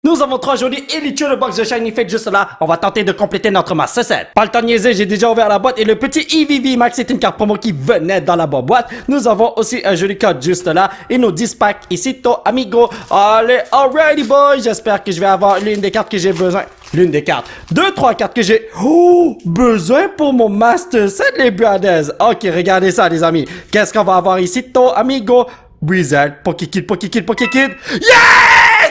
Nous avons 3 jolis Elite le box de Shiny Fate juste là. On va tenter de compléter notre masse 7. Pas le temps de niaiser, j'ai déjà ouvert la boîte et le petit EVV Max c'est une carte promo qui venait dans la boîte. Nous avons aussi un joli code juste là et nos 10 packs ici, to amigo. Allez, alrighty boys, j'espère que je vais avoir l'une des cartes que j'ai besoin. L'une des cartes. 3 cartes que j'ai besoin pour mon Master 7, les brothers. Ok, regardez ça, les amis. Qu'est-ce qu'on va avoir ici, to amigo? Blizzard, Pokekid. Yes!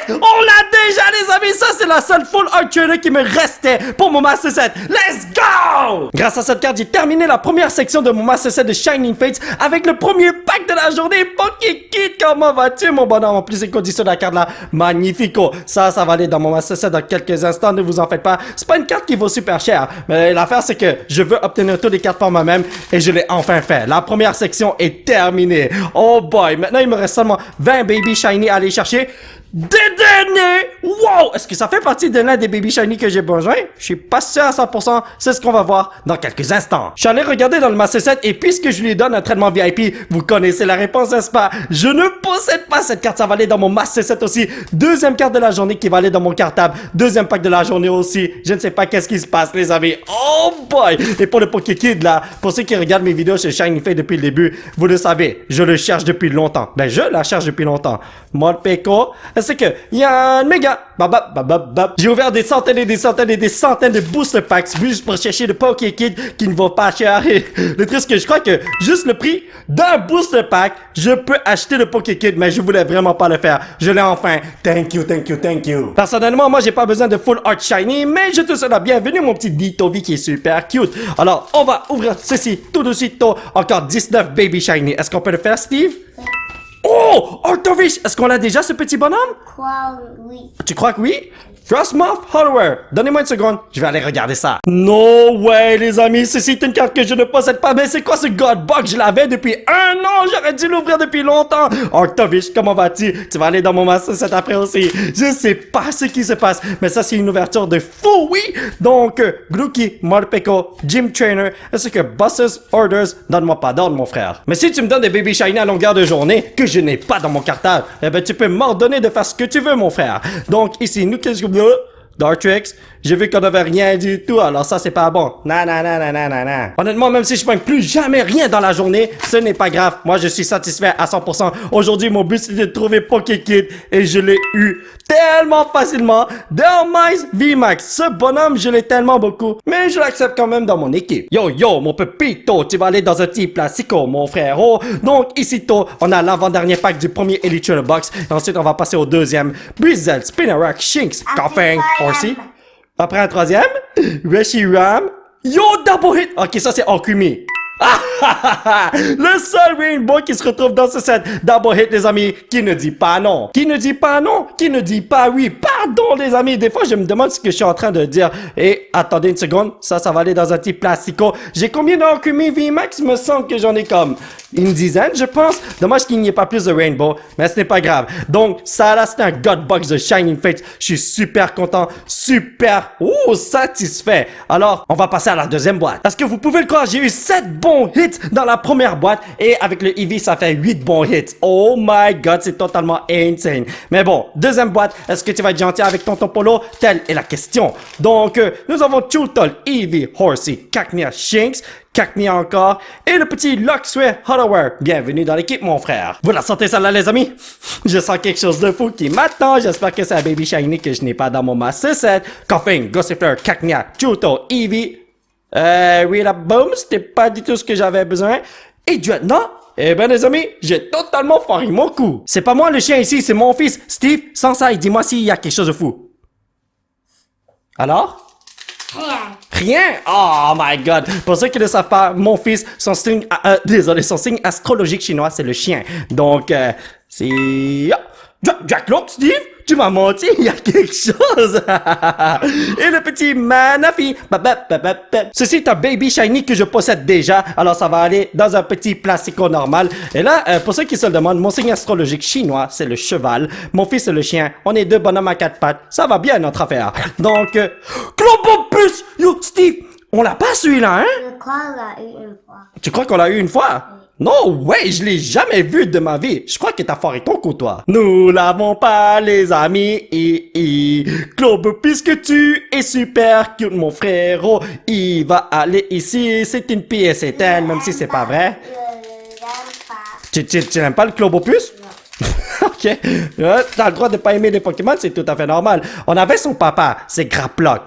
On l'a déjà, les amis! Ça, c'est la seule full art trainer qui me restait pour mon Master 7. Let's go! Grâce à cette carte, j'ai terminé la première section de mon Master 7 de Shining Fates avec le premier pack de la journée. Pokekid, comment vas-tu, mon bonhomme? En plus, les conditions de la carte là, magnifico. Ça va aller dans mon Master 7 dans quelques instants, ne vous en faites pas. C'est pas une carte qui vaut super cher, mais l'affaire, c'est que je veux obtenir toutes les cartes par moi-même et je l'ai enfin fait. La première section est terminée. Oh boy, maintenant, il me reste seulement 20 Baby Shiny à aller chercher. Des derniers! Wow! Est-ce que ça fait partie de l'un des Baby Shiny que j'ai besoin? Je suis pas sûr à 100%. C'est ce qu'on va voir dans quelques instants. Je suis allé regarder dans le Master 7 et puisque je lui donne un traitement VIP, vous connaissez la réponse, n'est-ce pas? Je ne possède pas cette carte. Ça va aller dans mon Master 7 aussi. Deuxième carte de la journée qui va aller dans mon cartable. Deuxième pack de la journée aussi. Je ne sais pas qu'est-ce qui se passe, les amis. Oh boy! Et pour le Pokekid là, pour ceux qui regardent mes vidéos sur Shiny Fate depuis le début, vous le savez, je le cherche depuis longtemps. Ben, je la cherche depuis longtemps. Molpeko, c'est que il y a un méga j'ai ouvert des centaines et des centaines et des centaines de booster packs juste pour chercher le Pokekid qui ne vaut pas cher. Et le truc, c'est que je crois que juste le prix d'un booster pack, je peux acheter le Pokekid, mais je voulais vraiment pas le faire. Je l'ai enfin. Thank you. Personnellement, moi, j'ai pas besoin de full art shiny, mais je te souhaite la bienvenue, mon petit Ditovi qui est super cute. Alors, on va ouvrir ceci tout de suite. Encore 19 baby shiny. Est-ce qu'on peut le faire, Steve? Oh! Arctovish! Est-ce qu'on a déjà ce petit bonhomme? Oui. Tu crois que oui? Frostmoth Hollower. Donnez-moi une seconde, je vais aller regarder ça. No way, les amis, ceci est une carte que je ne possède pas. Mais c'est quoi ce Godbox? Je l'avais depuis 1 an, j'aurais dû l'ouvrir depuis longtemps. Arctovish, comment vas-tu? Tu vas aller dans mon Master 7 après aussi. Je sais pas ce qui se passe, mais ça c'est une ouverture de fou, oui! Donc, Grookey, Morpeko, Gym Trainer, ainsi que Bosses Orders. Donne-moi pas d'ordre, mon frère. Mais si tu me donnes des Baby Shiny à longueur de journée, que je n'ai pas dans mon cartable, eh ben tu peux m'ordonner de faire ce que tu veux, mon frère. Donc, ici, nous, qu'est-ce que... Dartrix, j'ai vu qu'on avait rien du tout, alors ça c'est pas bon. Non. Honnêtement, même si je prends plus jamais rien dans la journée, ce n'est pas grave. Moi, je suis satisfait à 100%. Aujourd'hui, mon but c'était de trouver Pokekid et je l'ai eu tellement facilement. Delmice VMAX, ce bonhomme, je l'ai tellement beaucoup, mais je l'accepte quand même dans mon équipe. Yo, mon pepito, tu vas aller dans un petit placico, mon frérot. Donc, ici, on a l'avant-dernier pack du premier Elite Box. Et ensuite, on va passer au deuxième. Brizzle, Spinarak, Shinx, Koffing, Horsey. Après un troisième, Reshiram. Yo, double hit. Ok, ça c'est Alchemy. Le seul Rainbow qui se retrouve dans ce set. Double hit, les amis, qui ne dit pas non. Qui ne dit pas non, qui ne dit pas oui. Pardon, les amis, des fois je me demande ce que je suis en train de dire. Et attendez une seconde, ça va aller dans un petit plastico. J'ai combien d'Alchemy VMAX? Me semble que j'en ai comme une dizaine, je pense. Dommage qu'il n'y ait pas plus de Rainbow, mais ce n'est pas grave. Donc, ça là, c'est un Godbox de Shining Fates. Je suis super content, super satisfait. Alors, on va passer à la deuxième boîte. Est-ce que vous pouvez le croire, j'ai eu 7 bons hits dans la première boîte et avec le Eevee, ça fait 8 bons hits. Oh my god, c'est totalement insane. Mais bon, deuxième boîte, est-ce que tu vas être gentil avec ton Polo? Telle est la question. Donc, nous avons Chewtle, Eevee, Horsey, Cacnea, Shinx, Cacnea encore, et le petit Luxray Hollower. Bienvenue dans l'équipe, mon frère. Vous la sentez ça là, les amis? Je sens quelque chose de fou qui m'attend. J'espère que c'est un Baby Shiny que je n'ai pas dans mon Master 7. Koffing, Gossifleur, Cacnea, Chewtle, Eevee. Oui, la boom, c'était pas du tout ce que j'avais besoin. Et du non? Eh ben, les amis, j'ai totalement foiré mon coup. C'est pas moi le chien ici, c'est mon fils. Steve, sans ça, dis-moi s'il y a quelque chose de fou. Alors? Rien? Oh my god. Pour ceux qui ne savent pas, mon fils, son signe astrologique chinois, c'est le chien. Donc, c'est... Jack Lock, Steve? Tu m'as menti, il y a quelque chose. Et le petit Manafi. Ceci est un Baby Shiny que je possède déjà. Alors ça va aller dans un petit plastico normal. Et là, pour ceux qui se le demandent, mon signe astrologique chinois, c'est le cheval. Mon fils, c'est le chien. On est 2 bonhommes à 4 pattes. Ça va bien notre affaire. Donc, Clobopus! Yo, Steve! On l'a pas celui-là, hein? Je crois qu'on l'a eu une fois. Tu crois qu'on l'a eu une fois? Non, ouais, je l'ai jamais vu de ma vie. Je crois que t'as foiré ton coup, toi. Nous l'avons pas, les amis. Globe, puisque tu es super cute, mon frérot. Il va aller ici. C'est une pièce éteinte, même si c'est pas vrai. Je l'aime pas. Tu n'aimes pas le Globopus? Ok. T'as le droit de pas aimer les Pokémon, c'est tout à fait normal. On avait son papa, c'est Graplock.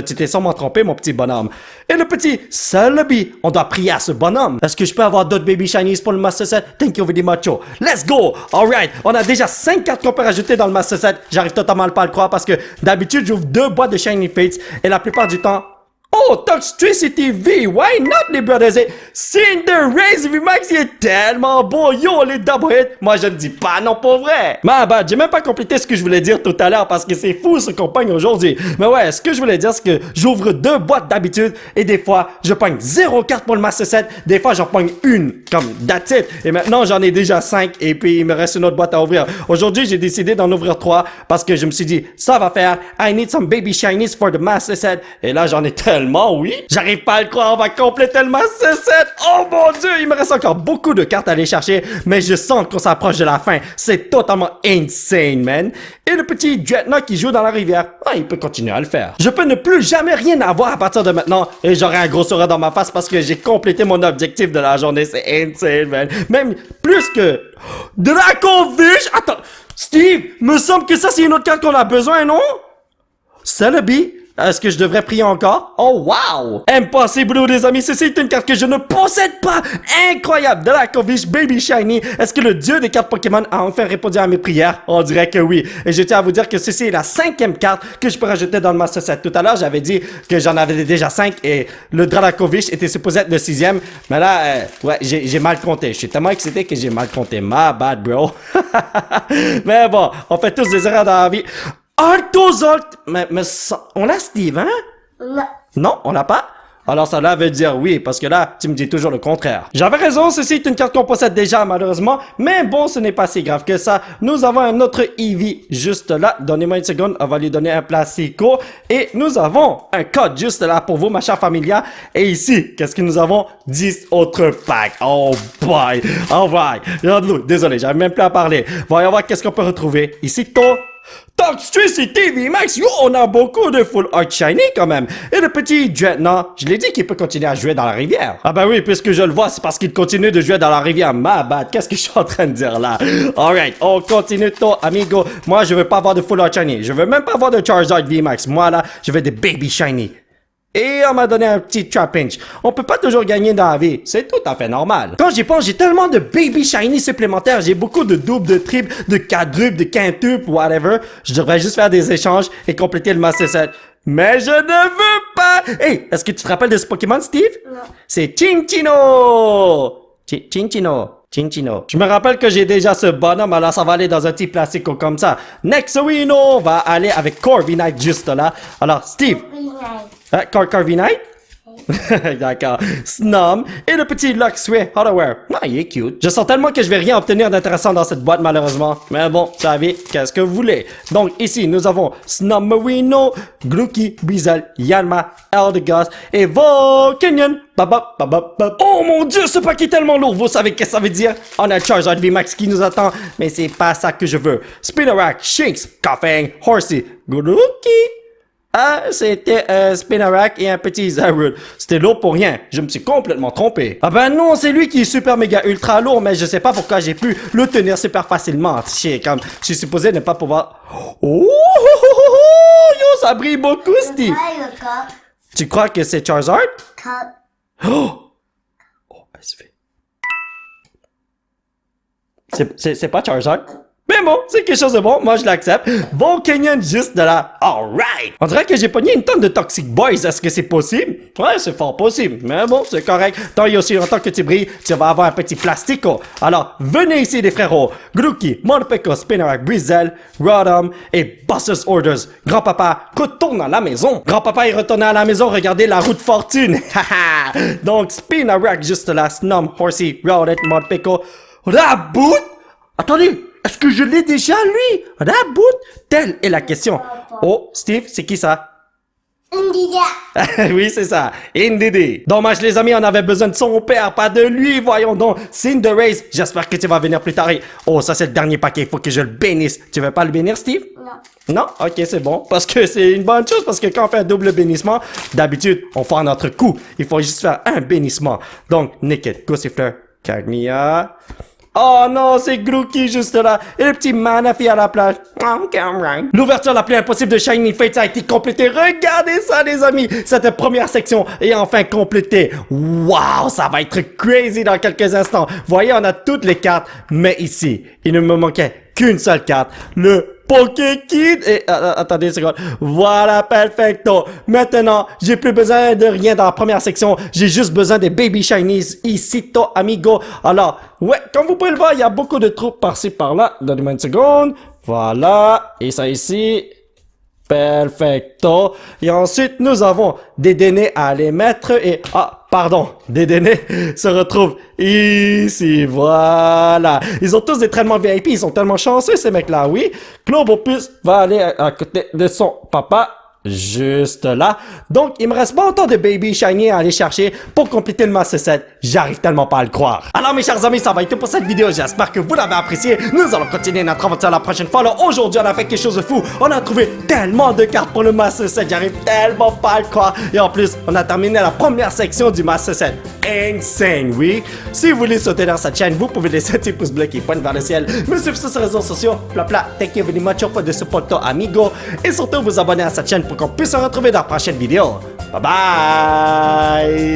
Tu t'es sûrement trompé, mon petit bonhomme. Et le petit Celebi, on doit prier à ce bonhomme. Est-ce que je peux avoir d'autres Baby Shinies pour le Master Set? Thank you very much. Let's go! Alright, on a déjà 5 cartes qu'on peut rajouter dans le Master Set. J'arrive totalement pas à le croire parce que d'habitude, j'ouvre 2 boîtes de Shiny Fates et la plupart du temps, oh, Toxtricity V, why not, les brothers? Et Cinderace VMAX, il est tellement beau, yo, les double hits. Moi, je ne dis pas non pour vrai. Ma bad, j'ai même pas complété ce que je voulais dire tout à l'heure parce que c'est fou ce qu'on pogne aujourd'hui. Mais ouais, ce que je voulais dire, c'est que j'ouvre 2 boîtes d'habitude et des fois, je pogne 0 carte pour le Master Set. Des fois, j'en pogne une, comme that's it. Et maintenant, j'en ai déjà 5 et puis il me reste une autre boîte à ouvrir. Aujourd'hui, j'ai décidé d'en ouvrir 3 parce que je me suis dit, ça va faire. I need some baby shinies for the Master Set. Et là, j'en ai tellement, oui. J'arrive pas à le croire, on va compléter le Master Set. Oh mon Dieu, il me reste encore beaucoup de cartes à aller chercher, mais je sens qu'on s'approche de la fin. C'est totalement insane, man. Et le petit Dreadnought qui joue dans la rivière, il peut continuer à le faire. Je peux ne plus jamais rien avoir à partir de maintenant et j'aurai un gros sourire dans ma face parce que j'ai complété mon objectif de la journée. C'est insane, man. Même plus que Dracovish. Attends, Steve, me semble que ça c'est une autre carte qu'on a besoin, non? Celebi? Est-ce que je devrais prier encore? Oh wow! Impossible, les amis, ceci est une carte que je ne possède pas! Incroyable! Dracovish Baby Shiny! Est-ce que le dieu des cartes Pokémon a enfin répondu à mes prières? On dirait que oui. Et je tiens à vous dire que ceci est la 5e carte que je peux rajouter dans le Master Set. Tout à l'heure, j'avais dit que j'en avais déjà 5 et le Dracovish était supposé être le 6e. Mais là, ouais, j'ai mal compté. Je suis tellement excité que j'ai mal compté. My bad, bro. Mais bon, on fait tous des erreurs dans la vie. Arthozolt! Mais on l'a, Steve, hein? Non. Non, on l'a pas? Alors ça là veut dire oui, parce que là, tu me dis toujours le contraire. J'avais raison, ceci est une carte qu'on possède déjà, malheureusement. Mais bon, ce n'est pas si grave que ça. Nous avons un autre Eevee juste là. Donnez-moi une seconde, on va lui donner un plastico. Et nous avons un code juste là pour vous, ma chère familia. Et ici, qu'est-ce que nous avons? 10 autres packs. Oh boy! Alright. Désolé, j'avais même plus à parler. Voyons voir qu'est-ce qu'on peut retrouver. Ici, Toxtricity VMAX, yo, on a beaucoup de full art shiny quand même. Et le petit Dreadnought, je l'ai dit qu'il peut continuer à jouer dans la rivière. Ah bah oui, puisque je le vois, c'est parce qu'il continue de jouer dans la rivière. Ma bad, qu'est-ce que je suis en train de dire là? Alright, on continue ton amigo. Moi, je veux pas avoir de full art shiny. Je veux même pas avoir de Charizard VMAX. Moi là, je veux des baby shiny. Et on m'a donné un petit Trapinch. On peut pas toujours gagner dans la vie. C'est tout à fait normal. Quand j'y pense, j'ai tellement de baby shiny supplémentaires. J'ai beaucoup de doubles, de triples, de quadruples, de quintuples, whatever. Je devrais juste faire des échanges et compléter le Master Set. Mais je ne veux pas! Hey, est-ce que tu te rappelles de ce Pokémon, Steve? Non. C'est Chinchino! Chinchino. Je me rappelle que j'ai déjà ce bonhomme, alors ça va aller dans un petit plastico comme ça. Next, oui, non, on va aller avec Corviknight juste là. Alors, Steve. Corviknight? D'accord. Snom et le petit Luxray Hardware. Ah, il est cute. Je sens tellement que je vais rien obtenir d'intéressant dans cette boîte, malheureusement. Mais bon, vous savez, qu'est-ce que vous voulez. Donc, ici, nous avons Snomarino, Grookey, Breezel, Yanma, Eldegoss et Volcanion. Oh mon Dieu, ce paquet est tellement lourd. Vous savez qu'est-ce que ça veut dire? On a Charizard VMAX qui nous attend, mais c'est pas ça que je veux. Spinarak, Shinx, Koffing, Horsey, Grookey. Ah, c'était Spinarak et un petit Zarude. C'était lourd pour rien. Je me suis complètement trompé. Ah ben non, c'est lui qui est super méga ultra lourd, mais je sais pas pourquoi j'ai pu le tenir super facilement. Je suis supposé ne pas pouvoir... Oh, yo, ça brille beaucoup, Steve. Tu crois que c'est Charizard? Oh, elle se fait. C'est pas Charizard? Mais bon, c'est quelque chose de bon, moi je l'accepte. Volcanion juste de là. Alright! On dirait que j'ai pogné une tonne de Toxic Boys, est-ce que c'est possible? Ouais, c'est fort possible, mais bon, c'est correct. Tant et aussi longtemps que tu brilles, tu vas avoir un petit plastico. Alors, venez ici les frérots. Grookey, Morpeko, Spinarak, Breezel, Rotom et Boss's Orders. Grand-papa retourne à la maison. Grand-papa est retourné à la maison, regardez la roue de fortune. Donc, Spinarak juste là, Snom, Horsey, Rotom, Morpeko. Raboot? Attendez! Est-ce que je l'ai déjà, lui? Raboot? Telle est la question. Oh, Steve, c'est qui ça? India. Oui, c'est ça. Indeed. Dommage, les amis, on avait besoin de son père, pas de lui. Voyons donc. Cinderace, j'espère que tu vas venir plus tard. Oh, ça, c'est le dernier paquet. Il faut que je le bénisse. Tu veux pas le bénir, Steve? Non. Non? Ok, c'est bon. Parce que c'est une bonne chose. Parce que quand on fait un double bénissement, d'habitude, on fait notre coup. Il faut juste faire un bénissement. Donc, Naked, Gossifleur, Cagnia. Oh non, c'est Grookey juste là. Et le petit Manaphy à la plage. L'ouverture la plus impossible de Shiny Fates a été complétée. Regardez ça, les amis. Cette première section est enfin complétée. Waouh, ça va être crazy dans quelques instants. Voyez, on a toutes les cartes. Mais ici, il ne me manquait qu'une seule carte. Le Pokékid. Et attendez une seconde. Voilà, perfecto. Maintenant, j'ai plus besoin de rien dans la première section. J'ai juste besoin des Baby Shinies. Icito, amigo. Alors, ouais, comme vous pouvez le voir, il y a beaucoup de troupes par-ci, par-là. Donnez-moi une seconde. Voilà. Et ça ici. Perfecto. Et ensuite, nous avons des dénés à aller mettre et... Ah, pardon. Des dénés se retrouvent ici. Voilà. Ils ont tous des traitements VIP. Ils sont tellement chanceux, ces mecs-là. Oui. Globopus va aller à côté de son papa. Juste là. Donc, il me reste pas autant de Baby Shiny à aller chercher pour compléter le Master Set. J'arrive tellement pas à le croire. Alors, mes chers amis, ça va être tout pour cette vidéo. J'espère que vous l'avez apprécié. Nous allons continuer notre aventure la prochaine fois. Alors, aujourd'hui, on a fait quelque chose de fou. On a trouvé tellement de cartes pour le Master Set. J'arrive tellement pas à le croire. Et en plus, on a terminé la première section du Master Set. Insane, oui. Si vous voulez sauter dans cette chaîne, vous pouvez laisser un petit pouce bleu qui pointe vers le ciel. Me suivre sur les réseaux sociaux. Plapla, thank you very much for the support, amigo. Et surtout, vous abonner à cette chaîne pour qu'on puisse se retrouver dans la prochaine vidéo. Bye bye!